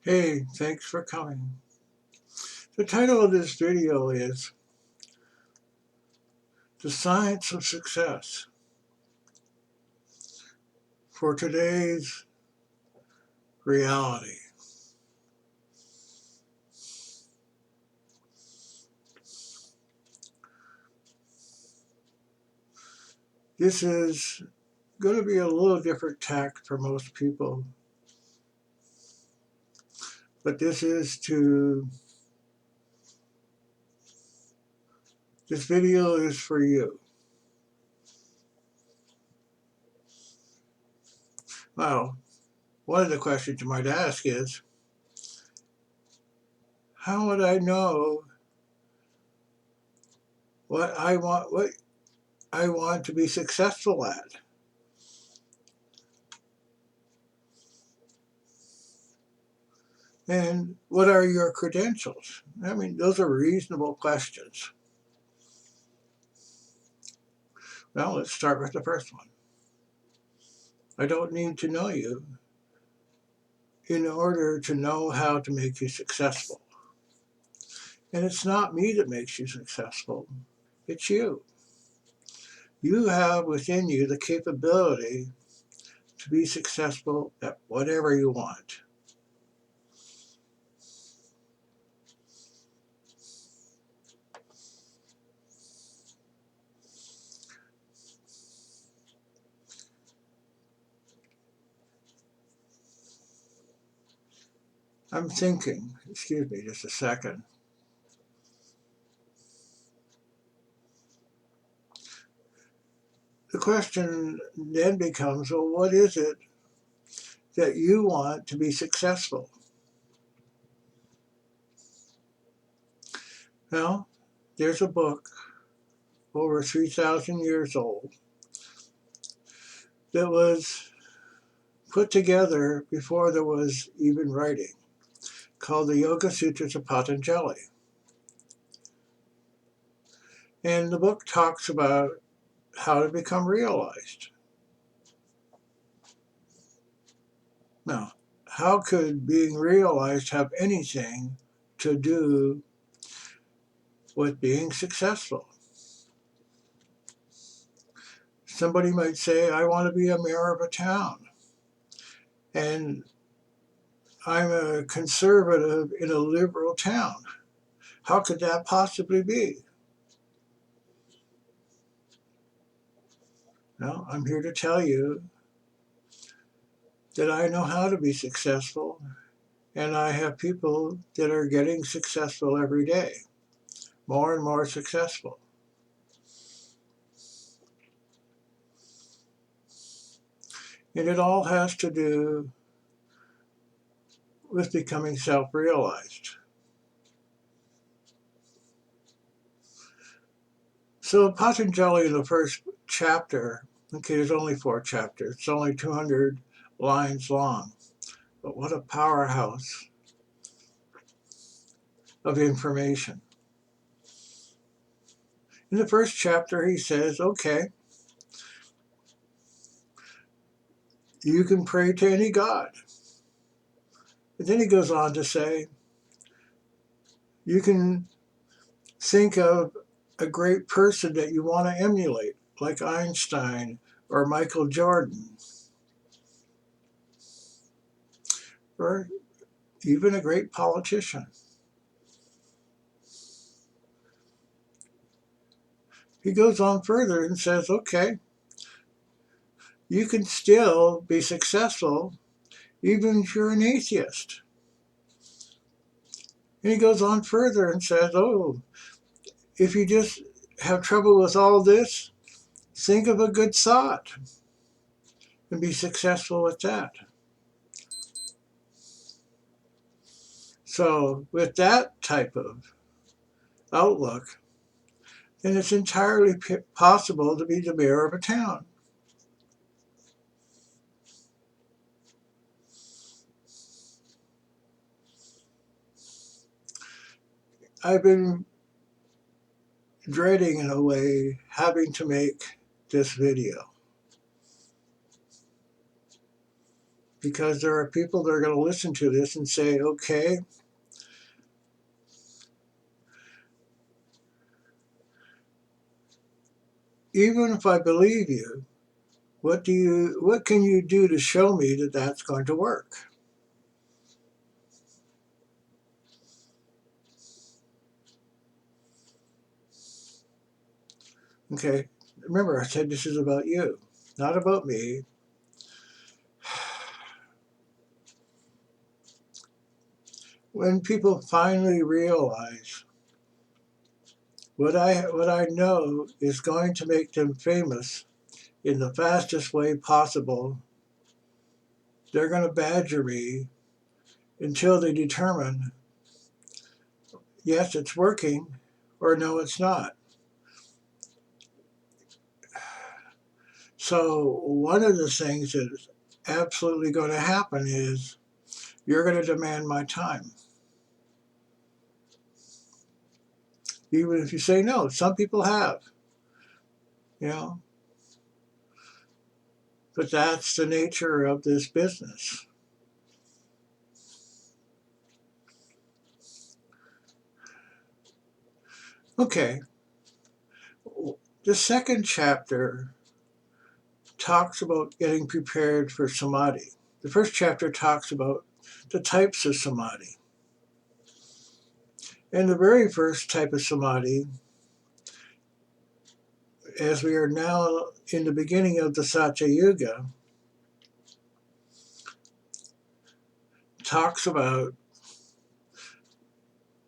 Hey, thanks for coming. The title of this video is The Science of Success for Today's Reality. This is going to be a little different tack for most people, but this video is for you. Well, one of the questions you might ask is, how would I know what I want to be successful at? And what are your credentials? I mean, those are reasonable questions. Well, let's start with the first one. I don't need to know you in order to know how to make you successful. And it's not me that makes you successful, it's you. You have within you the capability to be successful at whatever you want. I'm thinking, excuse me just a second. The question then becomes, well, what is it that you want to be successful? Well, there's a book over 3,000 years old that was put together before there was even writing, called the Yoga Sutras of Patanjali. And the book talks about how to become realized. Now, how could being realized have anything to do with being successful? Somebody might say, I want to be a mayor of a town, and I'm a conservative in a liberal town. How could that possibly be? Well, I'm here to tell you that I know how to be successful, and I have people that are getting successful every day, more and more successful. And it all has to do with becoming self-realized. So Patanjali in the first chapter, okay, there's only 4 chapters, it's only 200 lines long, but what a powerhouse of information. In the first chapter he says, okay, you can pray to any god. And then he goes on to say, you can think of a great person that you want to emulate, like Einstein or Michael Jordan, or even a great politician. He goes on further and says, okay, you can still be successful even if you're an atheist. And he goes on further and says, oh, if you just have trouble with all this, think of a good thought and be successful with that. So with that type of outlook, then it's entirely possible to be the mayor of a town. I've been dreading, in a way, having to make this video. because there are people that are going to listen to this and say, okay, even if I believe you, what can you do to show me that that's going to work? Okay, remember I said this is about you, not about me. When people finally realize what I know is going to make them famous in the fastest way possible, they're going to badger me until they determine, yes, it's working, or no, it's not. So one of the things that's absolutely going to happen is you're going to demand my time. Even if you say no, some people have, you know, but that's the nature of this business. Okay, the second chapter talks about getting prepared for samadhi. The first chapter talks about the types of samadhi. And the very first type of samadhi, as we are now in the beginning of the Satya Yuga, talks about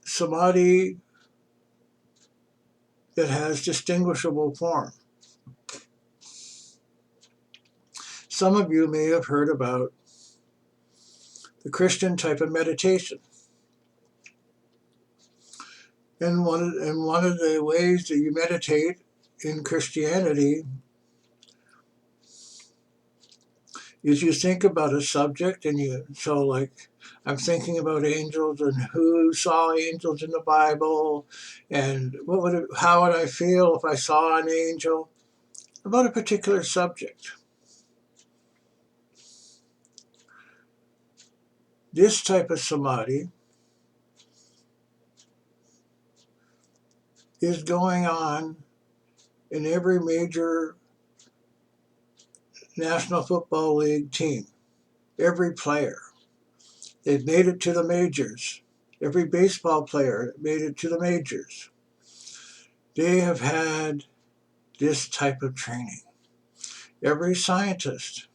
samadhi that has distinguishable form. Some of you may have heard about the Christian type of meditation. And one of the ways that you meditate in Christianity is you think about a subject, and I'm thinking about angels and who saw angels in the Bible, and how would I feel if I saw an angel, about a particular subject. This type of samadhi is going on in every major National Football League team. Every player. They've made it to the majors. Every baseball player made it to the majors. They have had this type of training. Every scientist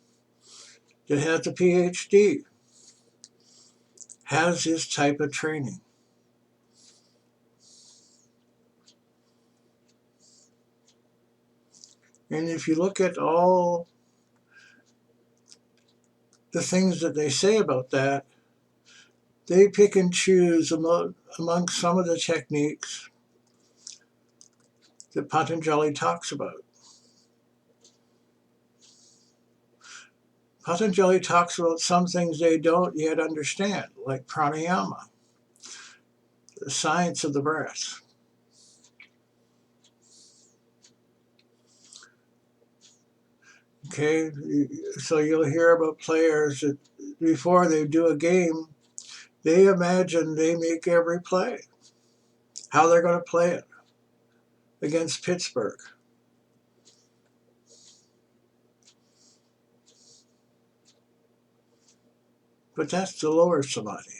that has a PhD has this type of training. And if you look at all the things that they say about that, they pick and choose among some of the techniques that Patanjali talks about. Patanjali talks about some things they don't yet understand, like pranayama, the science of the breath. Okay, so you'll hear about players that before they do a game, they imagine they make every play, how they're going to play it against Pittsburgh. But that's the lower samadhi.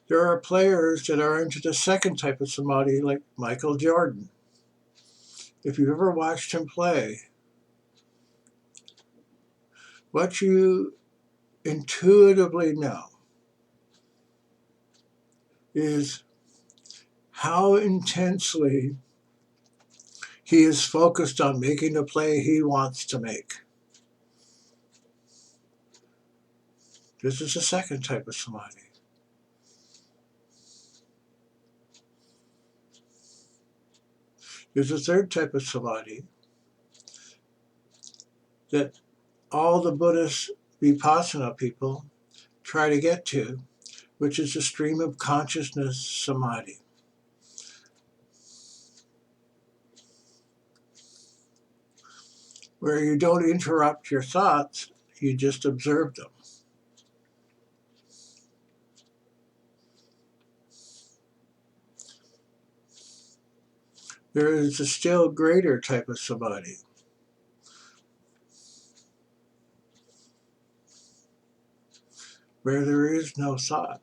There are players that are into the second type of samadhi, like Michael Jordan. If you've ever watched him play, what you intuitively know is how intensely he is focused on making the play he wants to make. This is the second type of samadhi. There's a third type of samadhi that all the Buddhist vipassana people try to get to, which is a stream of consciousness samadhi. where you don't interrupt your thoughts, you just observe them. There is a still greater type of samadhi. Where there is no thought.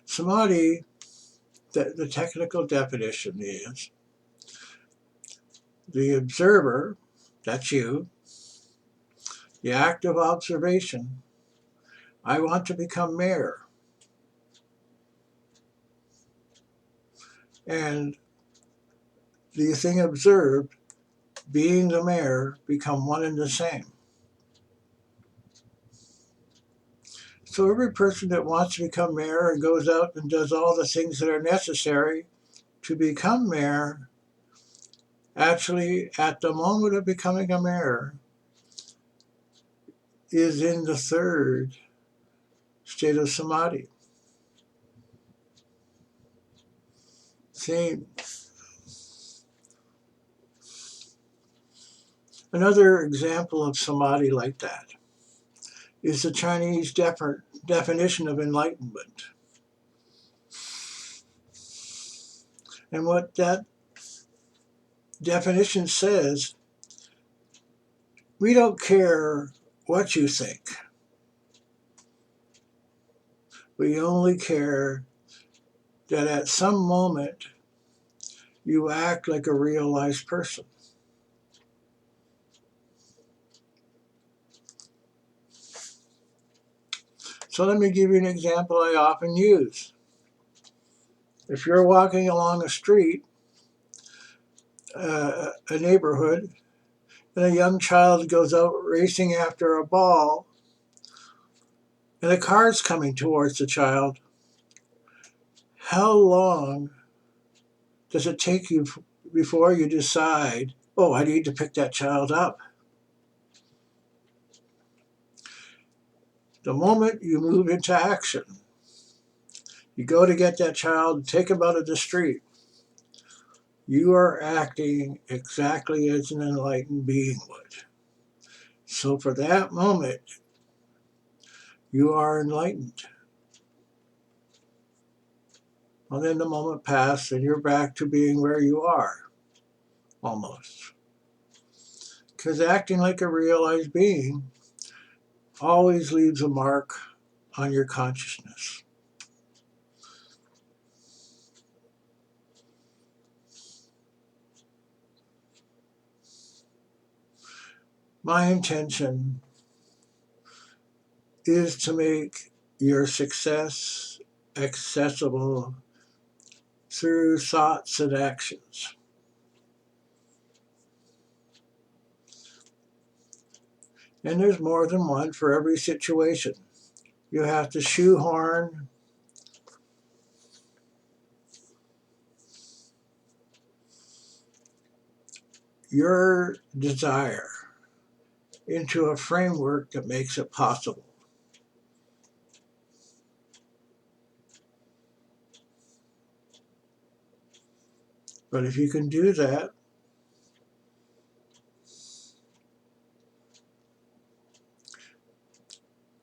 Samadhi, the technical definition is the observer, that's you, the act of observation. I want to become mayor. And the thing observed, being the mayor, become one and the same. So every person that wants to become mayor and goes out and does all the things that are necessary to become mayor, actually, at the moment of becoming a mayor, is in the third state of samadhi. See, another example of samadhi like that is the Chinese definition of enlightenment. And what that definition says, we don't care what you think. We only care that at some moment you act like a realized person. So let me give you an example I often use. If you're walking along a street, a neighborhood, and a young child goes out racing after a ball, and a car's coming towards the child, how long does it take you before you decide, oh, I need to pick that child up? The moment you move into action, you go to get that child, take him out of the street, you are acting exactly as an enlightened being would. So for that moment, you are enlightened. Well, then the moment passes and you're back to being where you are, almost. Because acting like a realized being always leaves a mark on your consciousness. My intention is to make your success accessible through thoughts and actions. And there's more than one for every situation. You have to shoehorn your desire into a framework that makes it possible. But if you can do that,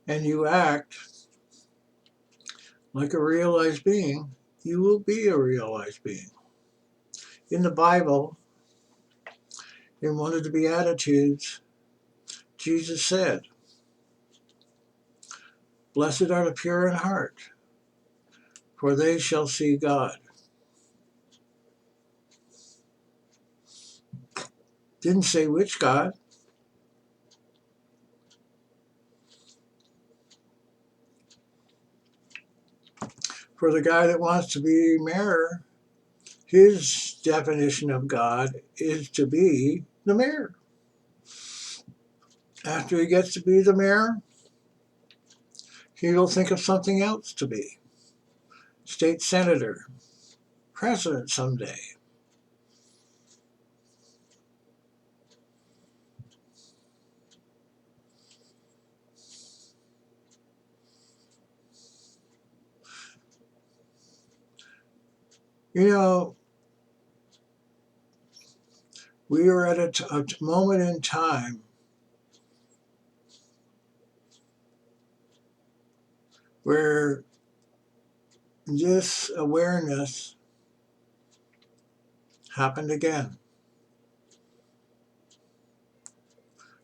and you act like a realized being, you will be a realized being. In the Bible, in one of the Beatitudes, Jesus said, "Blessed are the pure in heart, for they shall see God." Didn't say which God. For the guy that wants to be mayor, his definition of God is to be the mayor. After he gets to be the mayor, he will think of something else to be. State senator, president someday. You know, We are at a moment in time where this awareness happened again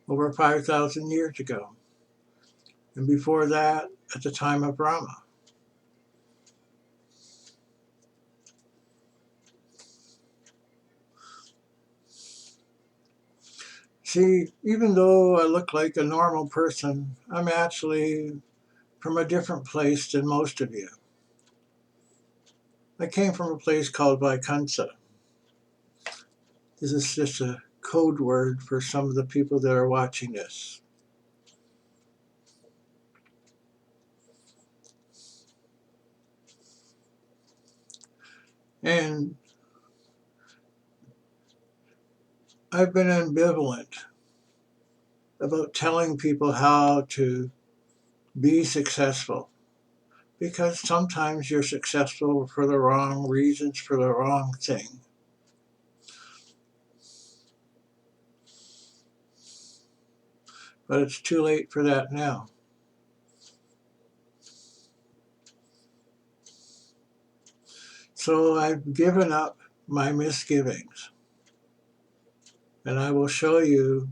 over 5,000 years ago. And before that, at the time of Brahma. See, even though I look like a normal person, I'm actually from a different place than most of you. I came from a place called Vaikunsa. This is just a code word for some of the people that are watching this. And I've been ambivalent about telling people how to be successful, because sometimes you're successful for the wrong reasons, for the wrong thing. But it's too late for that now. So I've given up my misgivings, and I will show you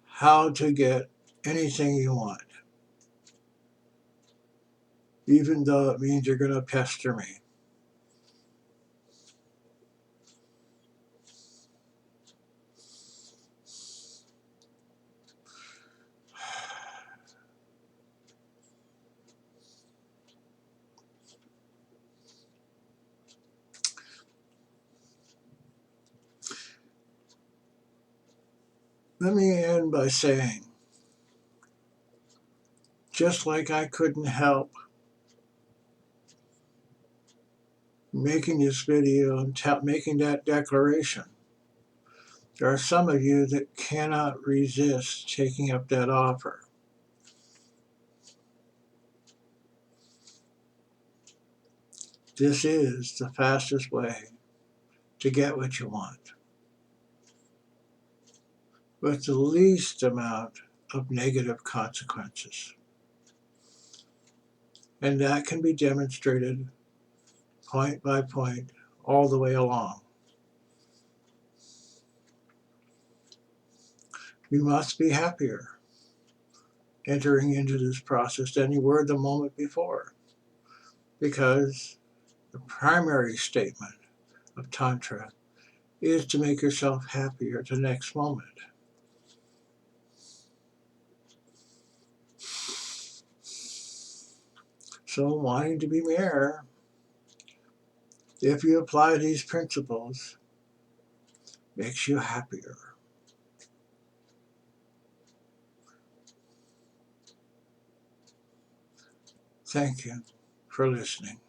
how to get anything you want, even though it means you're going to pester me. Let me end by saying, just like I couldn't help making this video and making that declaration, there are some of you that cannot resist taking up that offer. This is the fastest way to get what you want, with the least amount of negative consequences. And that can be demonstrated point by point all the way along. You must be happier entering into this process than you were the moment before, because the primary statement of Tantra is to make yourself happier the next moment. So wanting to be mere, if you apply these principles, makes you happier. Thank you for listening.